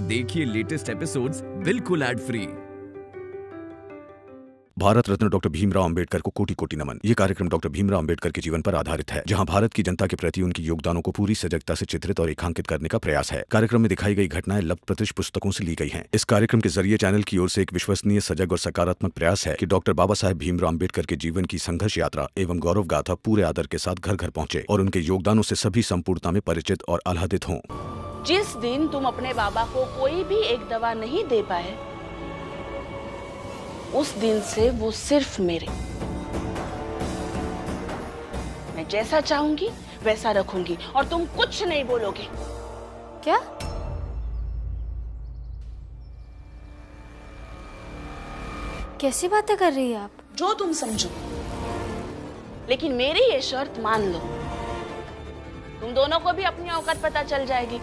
देखिए latest episodes बिल्कुल ad free. Bharat Ratna doctor Bhimrao Ambedkar को कोटि कोटि नमन। ये कार्यक्रम डॉक्टर भीमराव अंबेडकर के जीवन पर आधारित है, जहां भारत की जनता के प्रति उनके योगदानों को पूरी सजगता से चित्रित और रेखांकित करने का प्रयास है। कार्यक्रम में दिखाई गई घटनाएं लब्ध-प्रतिष्ठ पुस्तकों से ली गई हैं। इस कार्यक्रम के जरिए चैनल की ओर से एक विश्वसनीय, सजग और सकारात्मक प्रयास है कि डॉक्टर बाबा साहेब भीमराव अंबेडकर के जीवन की संघर्ष यात्रा एवं गौरव गाथा पूरे आदर के साथ घर घर पहुंचे और उनके योगदानों से सभी संपूर्णता में परिचित और आह्लादित हों। जिस दिन तुम अपने बाबा को कोई भी एक दवा नहीं दे पाए, उस दिन से वो सिर्फ मेरे। मैं जैसा चाहूंगी वैसा रखूंगी और तुम कुछ नहीं बोलोगे। क्या? कैसी बातें कर रही है आप? जो तुम समझो, लेकिन मेरी ये शर्त मान लो, तुम दोनों को भी अपनी औकात पता चल जाएगी।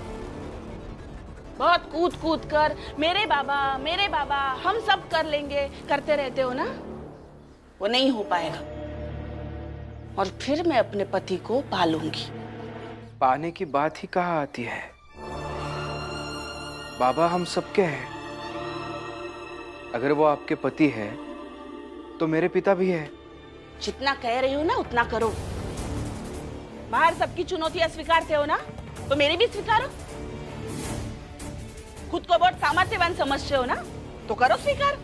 बहुत कूद कूद कर मेरे बाबा हम सब कर लेंगे करते रहते हो ना, वो नहीं हो पाएगा। और फिर मैं अपने पति को पालूंगी। पाने की बात ही कहाँ आती है? बाबा हम सबके हैं। अगर वो आपके पति है तो मेरे पिता भी है। जितना कह रही हो ना उतना करो। बाहर सबकी चुनौतियां स्वीकारते हो ना, तो मेरी भी स्वीकारो। खुद को बहुत सामर्थ्यवान समझते हो ना, तो करो स्वीकार।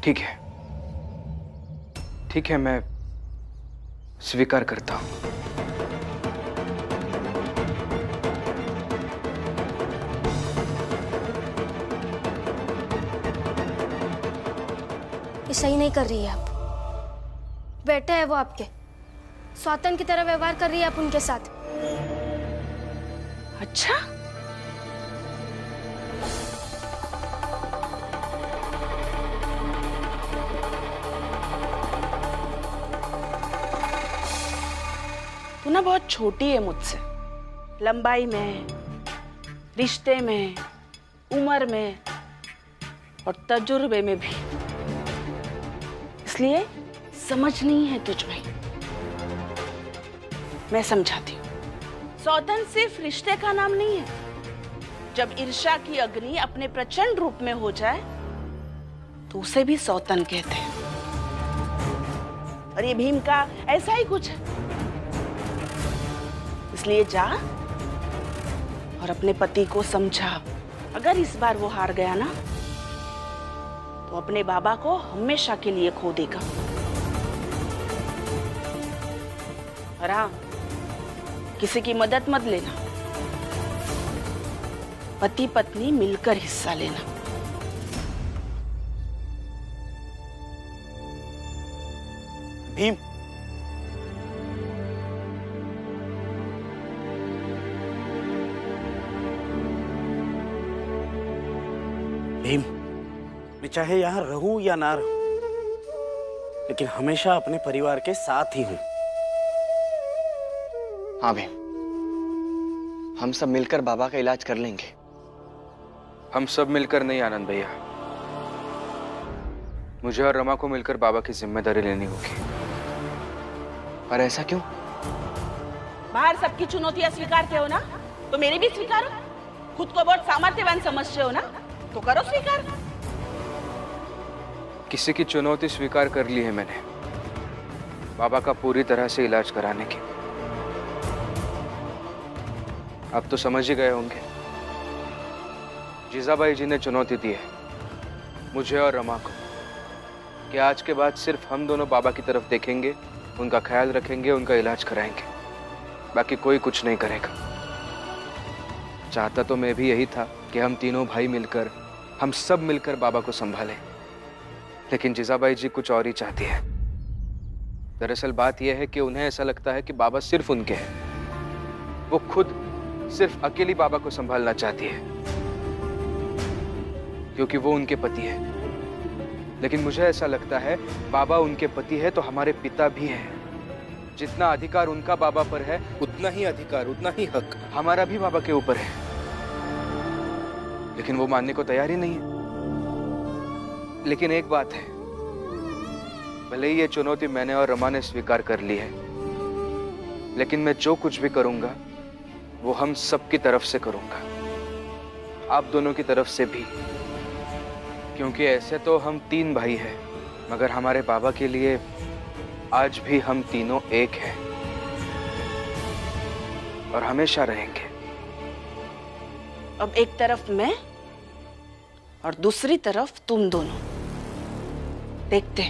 ठीक है, ठीक है, मैं स्वीकार करता हूं। ये सही नहीं कर रही है आप। बेटे है वो आपके, स्वतंत्र की तरह व्यवहार कर रही है आप उनके साथ। अच्छा, तू ना बहुत छोटी है मुझसे, लंबाई में, रिश्ते में, उम्र में और तजुर्बे में भी। इसलिए समझ नहीं है तुझ में। मैं समझाती हूँ। सौतन सिर्फ रिश्ते का नाम नहीं है। जब ईर्ष्या की अग्नि अपने प्रचंड रूप में हो जाए तो उसे भी सौतन कहते हैं। और ये भीम का ऐसा ही कुछ है। इसलिए जा और अपने पति को समझा। अगर इस बार वो हार गया ना, तो अपने बाबा को हमेशा के लिए खो देगा। और हाँ, किसी की मदद मत लेना। पति पत्नी मिलकर हिस्सा लेना। भीम, भीम, मैं चाहे यहां रहूं या ना रहूं, लेकिन हमेशा अपने परिवार के साथ ही हूं। हाँ भीम, हम सब मिलकर बाबा का इलाज कर लेंगे। हम सब मिलकर नहीं आनंद भैया, मुझे और रमा को मिलकर बाबा की जिम्मेदारी लेनी होगी। पर ऐसा क्यों? बाहर सबकी चुनौतियां स्वीकारते हो ना, तो मेरी भी स्वीकारो। खुद को बहुत सामर्थ्यवान समझते हो ना, तो करो स्वीकार। किसी की चुनौती स्वीकार कर ली है मैंने, बाबा का पूरी तरह से इलाज कराने की। अब तो समझ ही गए होंगे, जीजाबाई जी ने चुनौती दी है मुझे और रमा को कि आज के बाद सिर्फ हम दोनों बाबा की तरफ देखेंगे, उनका ख्याल रखेंगे, उनका इलाज कराएंगे, बाकी कोई कुछ नहीं करेगा। चाहता तो मैं भी यही था कि हम तीनों भाई मिलकर, हम सब मिलकर बाबा को संभालें, लेकिन जीजाबाई जी कुछ और ही चाहती है। दरअसल बात यह है कि उन्हें ऐसा लगता है कि बाबा सिर्फ उनके हैं। वो खुद सिर्फ अकेली बाबा को संभालना चाहती है क्योंकि वो उनके पति है। लेकिन मुझे ऐसा लगता है बाबा उनके पति है तो हमारे पिता भी हैं। जितना अधिकार उनका बाबा पर है, उतना ही अधिकार, उतना ही हक हमारा भी बाबा के ऊपर है। लेकिन वो मानने को तैयार ही नहीं है। लेकिन एक बात है, भले ही ये चुनौती मैंने और रमा ने स्वीकार कर ली है, लेकिन मैं जो कुछ भी करूंगा वो हम सबकी तरफ से करूंगा, आप दोनों की तरफ से भी। क्योंकि ऐसे तो हम 3 भाई हैं, मगर हमारे बाबा के लिए आज भी हम तीनों एक हैं और हमेशा रहेंगे। अब एक तरफ मैं और दूसरी तरफ तुम दोनों। देखते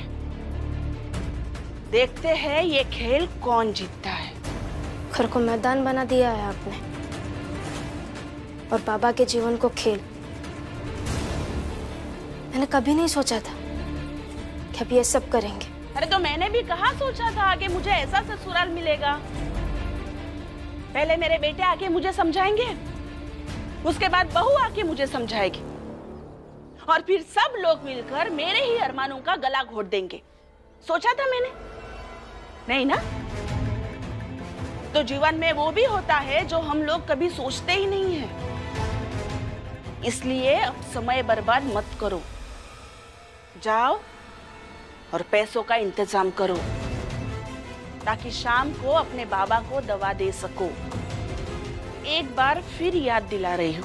हैं ये खेल कौन जीतता है। घर को मैदान बना दिया है आपने और बाबा के जीवन को खेल। मैंने कभी नहीं सोचा था कि अब ये सब करेंगे। अरे तो मैंने भी कहाँ सोचा था कि मुझे ऐसा ससुराल मिलेगा। पहले मेरे बेटे आके मुझे समझाएंगे, उसके बाद बहू आके मुझे समझाएगी और फिर सब लोग मिलकर मेरे ही अरमानों का गला घोट देंगे। सोचा था मैंने? नहीं ना। तो जीवन में वो भी होता है जो हम लोग कभी सोचते ही नहीं है। इसलिए अब समय बर्बाद मत करो, जाओ और पैसों का इंतजाम करो ताकि शाम को अपने बाबा को दवा दे सको। एक बार फिर याद दिला रही हूँ,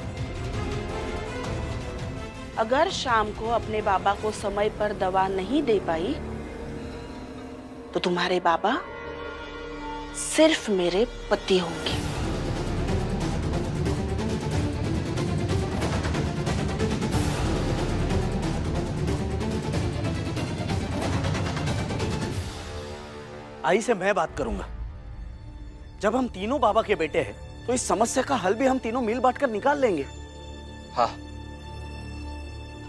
अगर शाम को अपने बाबा को समय पर दवा नहीं दे पाई तो तुम्हारे बाबा सिर्फ मेरे पति होंगे। आई से मैं बात करूंगा। जब हम तीनों बाबा के बेटे हैं तो इस समस्या का हल भी हम तीनों मिल बांट कर निकाल लेंगे। हाँ,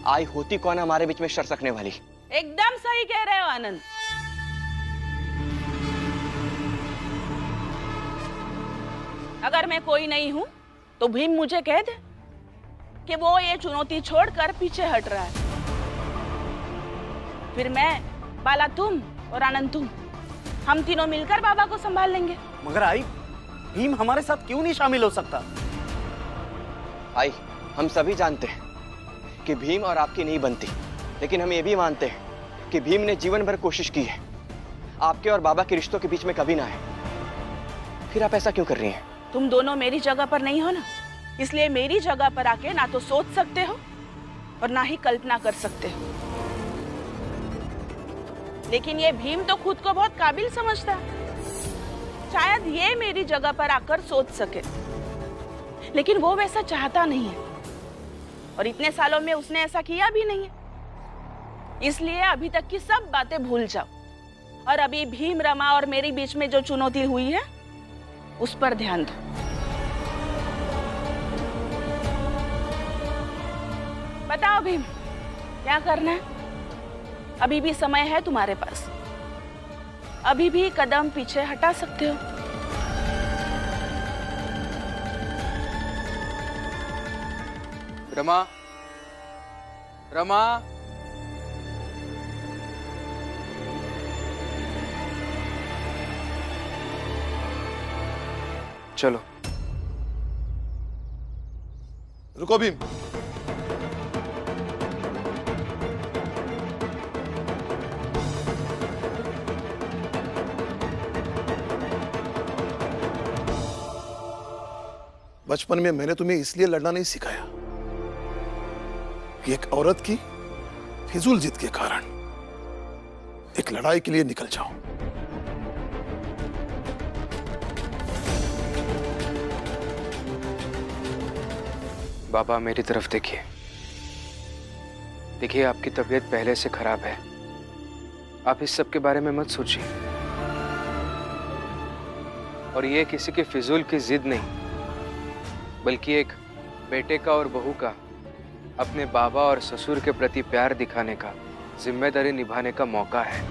आई होती कौन हमारे बीच में शर सकने वाली। एकदम सही कह रहे हो आनंद। अगर मैं कोई नहीं हूं तो भीम मुझे कह दे कि वो ये चुनौती छोड़कर पीछे हट रहा है। फिर मैं, बाला तुम और आनंद तुम, हम तीनों मिलकर बाबा को संभाल लेंगे। मगर आई, भीम हमारे साथ क्यों नहीं शामिल हो सकता? आई, हम सभी जानते हैं कि भीम और आपकी नहीं बनती, लेकिन हम ये भी मानते हैं कि भीम ने जीवन भर कोशिश की है आपके और बाबा के रिश्तों के बीच में कभी ना आए। फिर आप ऐसा क्यों कर रही हैं? तुम दोनों मेरी जगह पर नहीं हो ना, इसलिए मेरी जगह पर आके ना तो सोच सकते हो और ना ही कल्पना कर सकते हो। लेकिन ये भीम तो खुद को बहुत काबिल समझता है, शायद ये मेरी जगह पर आकर सोच सके, लेकिन वो वैसा चाहता नहीं है और इतने सालों में उसने ऐसा किया भी नहीं है। इसलिए अभी तक की सब बातें भूल जाओ और अभी भीम, रमा और मेरे बीच में जो चुनौती हुई है उस पर ध्यान दो। बताओ भीम, क्या करना है? अभी भी समय है तुम्हारे पास, अभी भी कदम पीछे हटा सकते हो। रमा, रमा, चलो। रुको भीम, बचपन में मैंने तुम्हें इसलिए लड़ना नहीं सिखाया कि एक औरत की फिजूल जिद के कारण एक लड़ाई के लिए निकल जाओ। बाबा, मेरी तरफ देखिए। देखिए, आपकी तबीयत पहले से खराब है, आप इस सब के बारे में मत सोचिए। और ये किसी की फिजूल की जिद नहीं, बल्कि एक बेटे का और बहू का अपने बाबा और ससुर के प्रति प्यार दिखाने का, जिम्मेदारी निभाने का मौका है।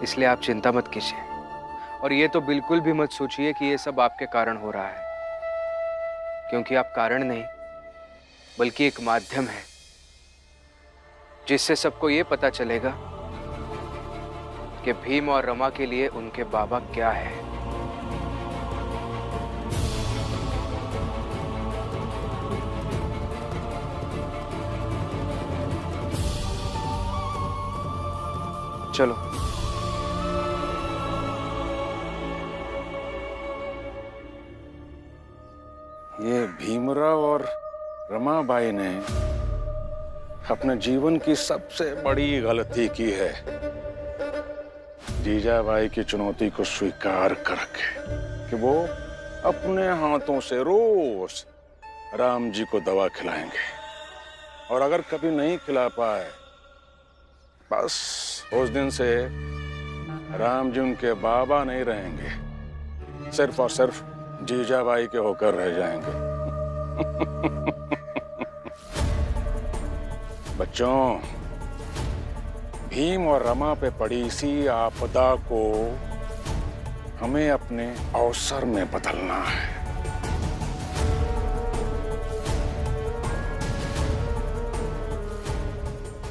इसलिए आप चिंता मत कीजिए और ये तो बिल्कुल भी मत सोचिए कि ये सब आपके कारण हो रहा है, क्योंकि आप कारण नहीं बल्कि एक माध्यम है जिससे सबको ये पता चलेगा कि भीम और रमा के लिए उनके बाबा क्या है। चलो। ये भीमराव और रमाबाई ने अपने जीवन की सबसे बड़ी गलती की है। जीजाबाई की चुनौती को स्वीकार करके कि वो अपने हाथों से रोज राम जी को दवा खिलाएंगे, और अगर कभी नहीं खिला पाए, बस उस दिन से राम जी उनके बाबा नहीं रहेंगे, सिर्फ और सिर्फ जीजाबाई के होकर रह जाएंगे। बच्चों, भीम और रमा पे पड़ी इसी आपदा को हमें अपने अवसर में बदलना है।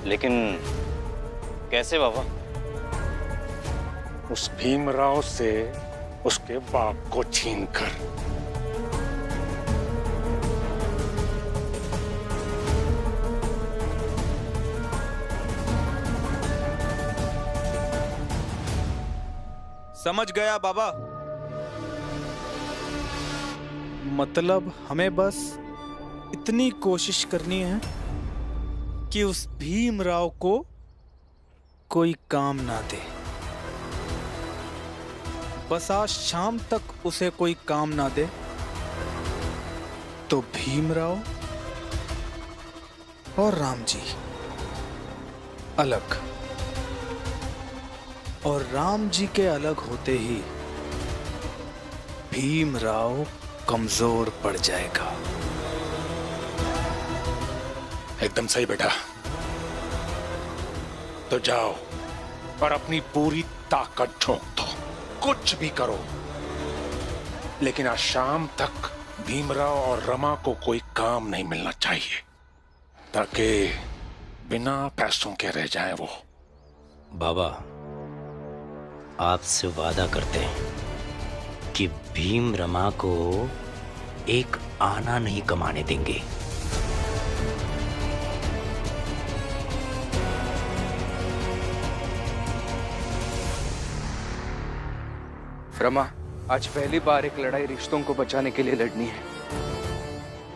लेकिन कैसे बाबा? उस भीमराव से उसके बाप को छीनकर। समझ गया बाबा। मतलब हमें बस इतनी कोशिश करनी है कि उस भीमराव को कोई काम ना दे। बस आज शाम तक उसे कोई काम ना दे तो भीमराव और राम जी अलग, और राम जी के अलग होते ही भीमराव कमजोर पड़ जाएगा। एकदम सही बेटा। तो जाओ और अपनी पूरी ताकत झोंक दो, कुछ भी करो, लेकिन आज शाम तक भीमराव और रमा को कोई काम नहीं मिलना चाहिए, ताकि बिना पैसों के रह जाएं वो। बाबा, आपसे वादा करते हैं कि भीम रमा को एक आना नहीं कमाने देंगे। रमा, आज पहली बार एक लड़ाई रिश्तों को बचाने के लिए लड़नी है,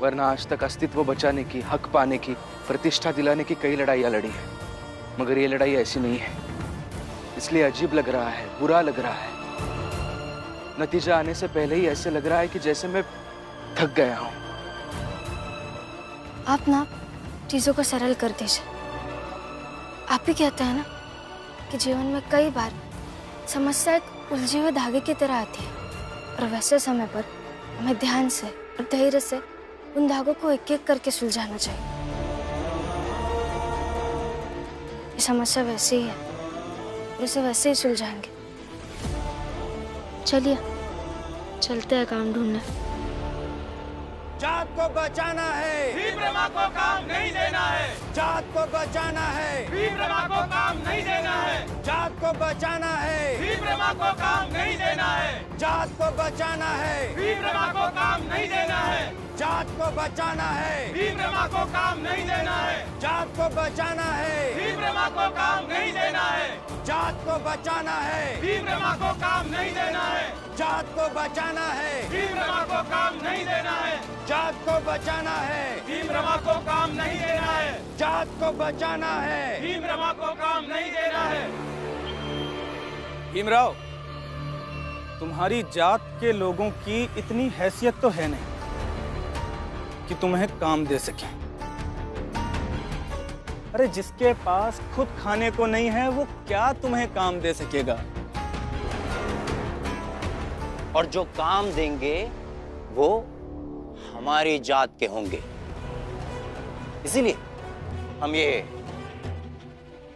वरना आज तक अस्तित्व बचाने की, हक पाने की, प्रतिष्ठा दिलाने की कई लड़ाइयां लड़ी हैं, मगर ये लड़ाई ऐसी नहीं है। इसलिए अजीब लग रहा है, बुरा लग रहा है। नतीजा आने से पहले ही ऐसे लग रहा है कि जैसे मैं थक गया हूं। आप ना चीजों को सरल कर दीजिए। आप ही कहते हैं ना कि जीवन में कई बार समस्या एक उलझे हुए धागे की तरह आती है, और वैसे समय पर हमें ध्यान से और धैर्य से उन धागों को एक एक करके सुलझाना चाहिए। ये समस्या वैसे ही है, और इसे वैसे ही सुलझाएंगे। चलिए चलते हैं काम ढूंढने। जात को बचाना है, भीम रमा को काम नहीं देना है। जात को बचाना है, भीम रमा को काम नहीं देना है। जात को बचाना है, भीम रमा को काम नहीं देना है। जात को बचाना है, भीम रमा को काम नहीं देना है। जात को बचाना है, भीम रमा को काम नहीं देना है। जात को बचाना है, भीम रमा को काम नहीं देना है। जात को बचाना है, भीम रमा को काम नहीं देना है। जात को बचाना है, भीम रमा को काम नहीं देना है। जात को बचाना है, भीम रमा को काम नहीं देना है। जात को बचाना है, भीम रमा को काम नहीं देना है। भीमराव, तुम्हारी जात के लोगों की इतनी हैसियत तो है नहीं कि तुम्हें काम दे सके। अरे जिसके पास खुद खाने को नहीं है, वो क्या तुम्हें काम दे सकेगा? और जो काम देंगे वो हमारी जात के होंगे। इसीलिए हम ये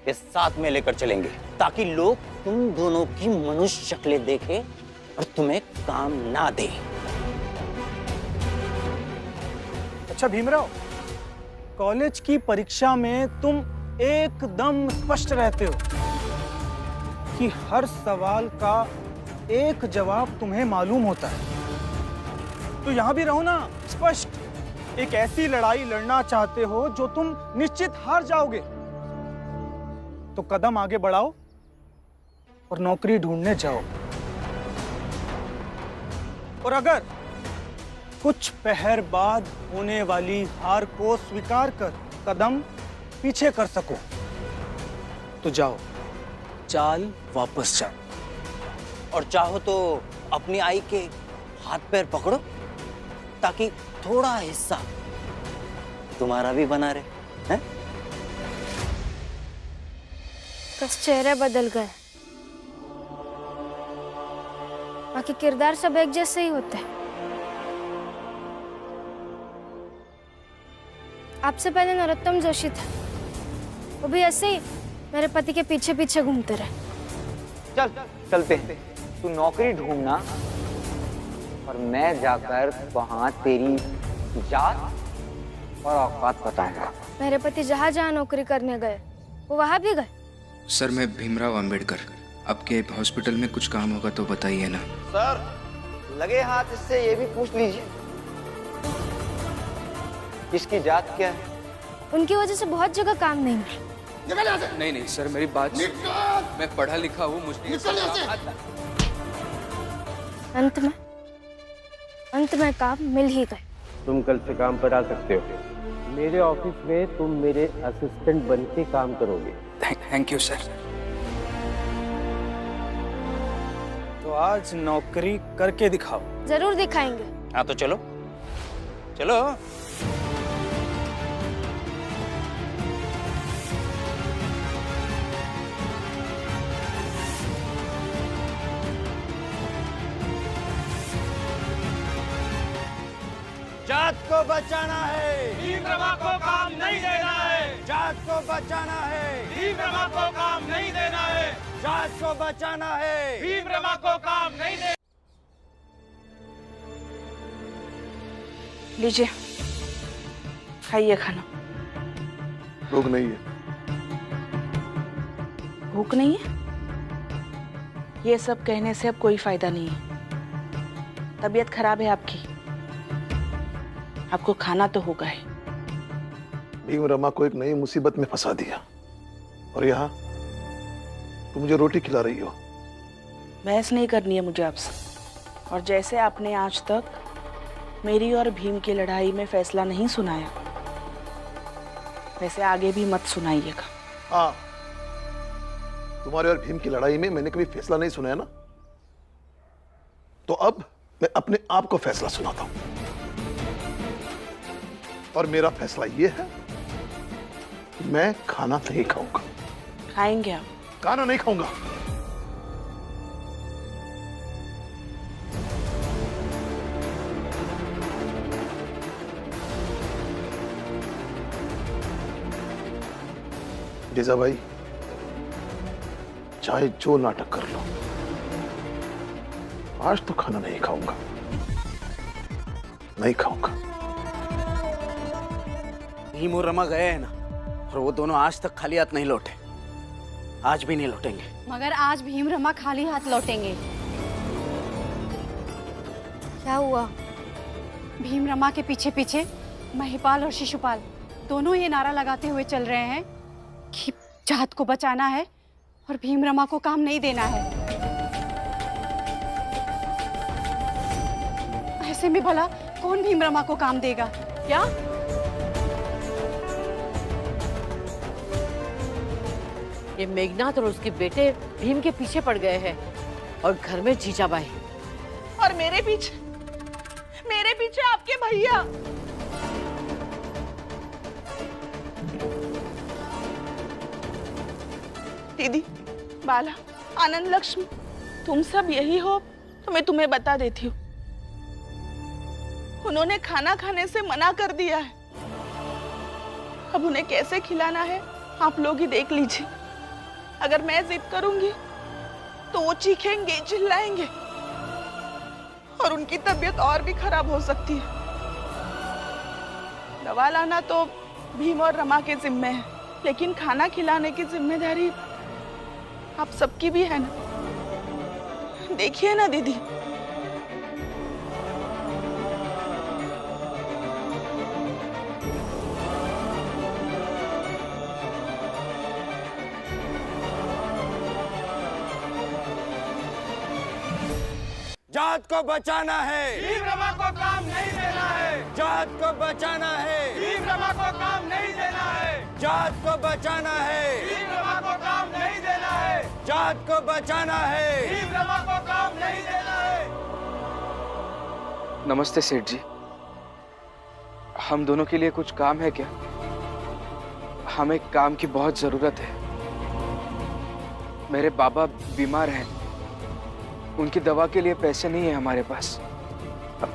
साथ में लेकर चलेंगे, ताकि लोग तुम दोनों की मनुष्य शक्लें देखें और तुम्हें काम ना दें। अच्छा भीमराव, कॉलेज की परीक्षा में तुम एकदम स्पष्ट रहते हो कि हर सवाल का एक जवाब तुम्हें मालूम होता है। तो यहां भी रहो ना स्पष्ट। एक ऐसी लड़ाई लड़ना चाहते हो जो तुम निश्चित हार जाओगे, तो कदम आगे बढ़ाओ और नौकरी ढूंढने जाओ। और अगर कुछ पहर बाद होने वाली हार को स्वीकार कर कदम पीछे कर सको तो जाओ, चाल वापस जाओ। और चाहो तो अपनी आई के हाथ पैर पकड़ो ताकि थोड़ा हिस्सा तुम्हारा भी बना रहे, हैं? बस चेहरे बदल गए, बाकी किरदार सब एक जैसे ही होते हैं। आपसे पहले नरोत्तम जोशी था, वो भी ऐसे ही मेरे पति के पीछे पीछे घूमते रहे। चल चलते हैं, तू नौकरी ढूंढना और मैं जाकर वहां तेरी जात और औकात बताऊंगा। मेरे पति जहाँ जहाँ नौकरी करने गए वो वहां भी गए। सर मैं भीमराव अंबेडकर, आपके हॉस्पिटल में कुछ काम होगा तो बताइए ना। सर लगे हाथ इससे ये भी पूछ लीजिए इसकी जात क्या है। उनकी वजह से बहुत जगह काम नहीं मिला। नहीं नहीं सर मेरी बात, मैं पढ़ा लिखा हूँ, मुझे अंत में काम मिल ही गए। तुम कल से काम पर आ सकते हो। मेरे ऑफिस में तुम मेरे असिस्टेंट बन के काम करोगे। Thank you sir. तो आज नौकरी करके दिखाओ। जरूर दिखाएंगे। हाँ तो चलो चलो। जात को बचाना है, भीमरमा को काम नहीं देना है। जात को बचाना है, भीमरमा को काम नहीं देना है। जात को बचाना है, भीमरमा को काम नहीं देना। लीजिए खाइए खाना। भूख नहीं है। भूख नहीं है? ये सब कहने से अब कोई फायदा नहीं है। तबीयत खराब है आपकी, आपको खाना तो होगा ही। भीमरमा को एक नई मुसीबत में फंसा दिया और यहाँ तुम मुझे रोटी खिला रही हो। बहस नहीं करनी है मुझे आपसे। और जैसे आपने आज तक मेरी और भीम की लड़ाई में फैसला नहीं सुनाया, वैसे आगे भी मत सुनाइएगा। हाँ, तुम्हारे और भीम की लड़ाई में मैंने कभी फैसला नहीं सुनाया ना, तो अब मैं अपने आप को फैसला सुनाता हूं। और मेरा फैसला यह है कि मैं खाना नहीं खाऊंगा। खाएंगे आप? खाना नहीं खाऊंगा। जीजाबाई, चाहे जो नाटक कर लो, आज तो खाना नहीं खाऊंगा, नहीं खाऊंगा। भीम और रमा गए हैं ना, और वो दोनों आज तक खाली हाथ नहीं लौटे, आज भी नहीं लौटेंगे। मगर आज भीम रमा खाली हाथ लौटेंगे। क्या हुआ? भीम रमा के पीछे पीछे महिपाल और शिशुपाल दोनों ये नारा लगाते हुए चल रहे हैं कि जात को बचाना है और भीम रमा को काम नहीं देना है। ऐसे में भला कौन भीम रमा को काम देगा? क्या? ये मेघनाथ और उसके बेटे भीम के पीछे पड़ गए हैं और घर में जीजाबाई। और मेरे पीछे आपके भैया। दीदी, बाला, आनंद लक्ष्मी, तुम सब यही हो तो मैं तुम्हें बता देती हूँ। उन्होंने खाना खाने से मना कर दिया है। अब उन्हें कैसे खिलाना है आप लोग ही देख लीजिए। अगर मैं जिद करूंगी तो वो चीखेंगे, चिल्लाएंगे और उनकी तबीयत और भी खराब हो सकती है। दवा लाना तो भीम और रमा के जिम्मे है, लेकिन खाना खिलाने की जिम्मेदारी आप सबकी भी है ना। देखिए ना दीदी। जात को बचाना है, भीम रमा को काम नहीं देना है, जात को बचाना है, भीम रमा को काम नहीं देना है, जात को बचाना है, भीम रमा को काम नहीं देना है, जात को बचाना है, भीम रमा को काम नहीं देना है। नमस्ते सेठ जी, हम दोनों के लिए कुछ काम है क्या? हमें काम की बहुत जरूरत है। मेरे बाबा बीमार हैं, उनकी दवा के लिए पैसे नहीं है हमारे पास। अब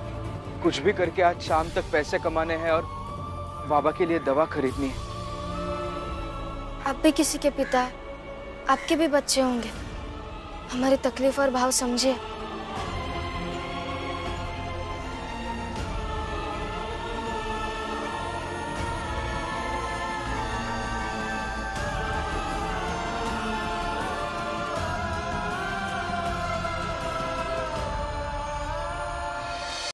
कुछ भी करके आज शाम तक पैसे कमाने हैं और बाबा के लिए दवा खरीदनी है। आप भी किसी के पिता हैं, आपके भी बच्चे होंगे, हमारी तकलीफ और भाव समझिए।